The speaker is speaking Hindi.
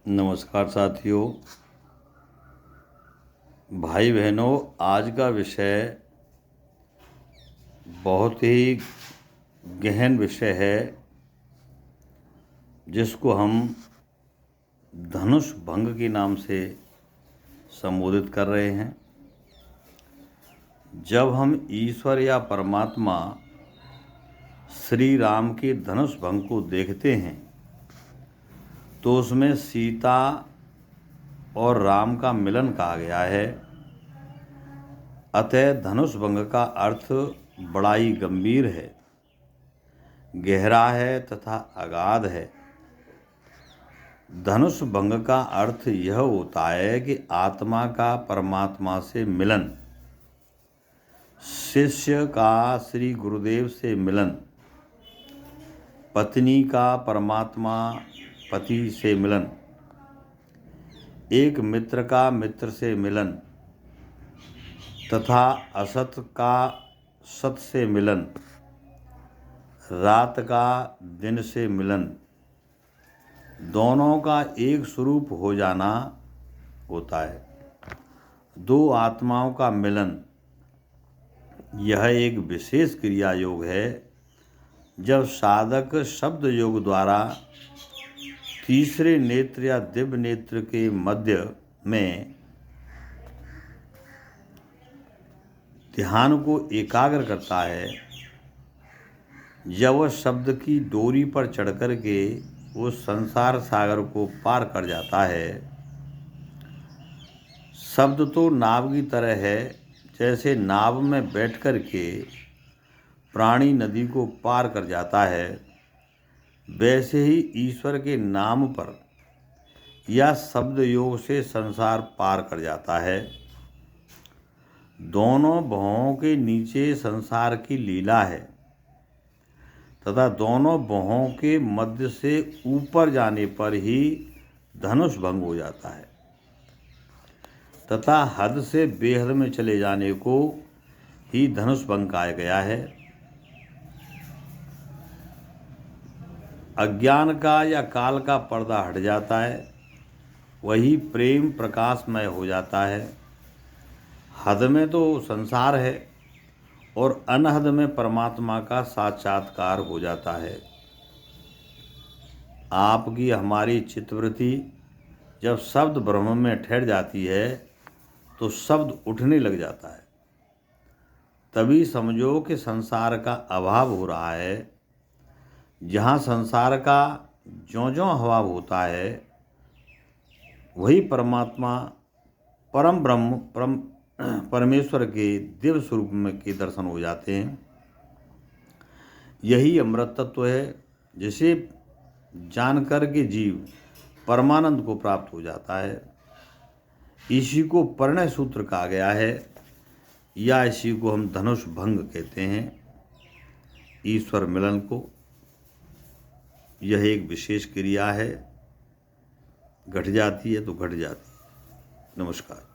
नमस्कार साथियों, भाई बहनों। आज का विषय बहुत ही गहन विषय है, जिसको हम धनुष भंग के नाम से संबोधित कर रहे हैं। जब हम ईश्वर या परमात्मा श्री राम के धनुष भंग को देखते हैं तो उसमें सीता और राम का मिलन कहा गया है। अतः धनुष भंग का अर्थ बड़ा ही गंभीर है, गहरा है तथा अगाध है। धनुष भंग का अर्थ यह होता है कि आत्मा का परमात्मा से मिलन, शिष्य का श्री गुरुदेव से मिलन, पत्नी का परमात्मा पति से मिलन, एक मित्र का मित्र से मिलन तथा असत का सत से मिलन, रात का दिन से मिलन, दोनों का एक स्वरूप हो जाना होता है। दो आत्माओं का मिलन यह एक विशेष क्रिया योग है, जब साधक शब्द योग द्वारा तीसरे नेत्र या दिव्य नेत्र के मध्य में ध्यान को एकाग्र करता है। जब वह शब्द की डोरी पर चढ़कर के उस संसार सागर को पार कर जाता है। शब्द तो नाव की तरह है, जैसे नाव में बैठकर के प्राणी नदी को पार कर जाता है, वैसे ही ईश्वर के नाम पर या शब्द योग से संसार पार कर जाता है। दोनों भवों के नीचे संसार की लीला है तथा दोनों भवों के मध्य से ऊपर जाने पर ही धनुष भंग हो जाता है तथा हद से बेहद में चले जाने को ही धनुष भंग कहा गया है। अज्ञान का या काल का पर्दा हट जाता है, वही प्रेम प्रकाशमय हो जाता है। हद में तो संसार है और अनहद में परमात्मा का साक्षात्कार हो जाता है। आपकी हमारी चित्तवृत्ति जब शब्द ब्रह्म में ठहर जाती है तो शब्द उठने लग जाता है। तभी समझो कि संसार का अभाव हो रहा है। जहाँ संसार का ज्यों-ज्यों अभाव होता है, वही परमात्मा परम ब्रह्म परमेश्वर के दिव्य स्वरूप में के दर्शन हो जाते हैं। यही अमृत तत्व है, जिसे जानकर के जीव परमानंद को प्राप्त हो जाता है। इसी को परिणय सूत्र कहा गया है, या इसी को हम धनुष भंग कहते हैं। ईश्वर मिलन को यह एक विशेष क्रिया है, घट जाती है तो घट जाती है। नमस्कार।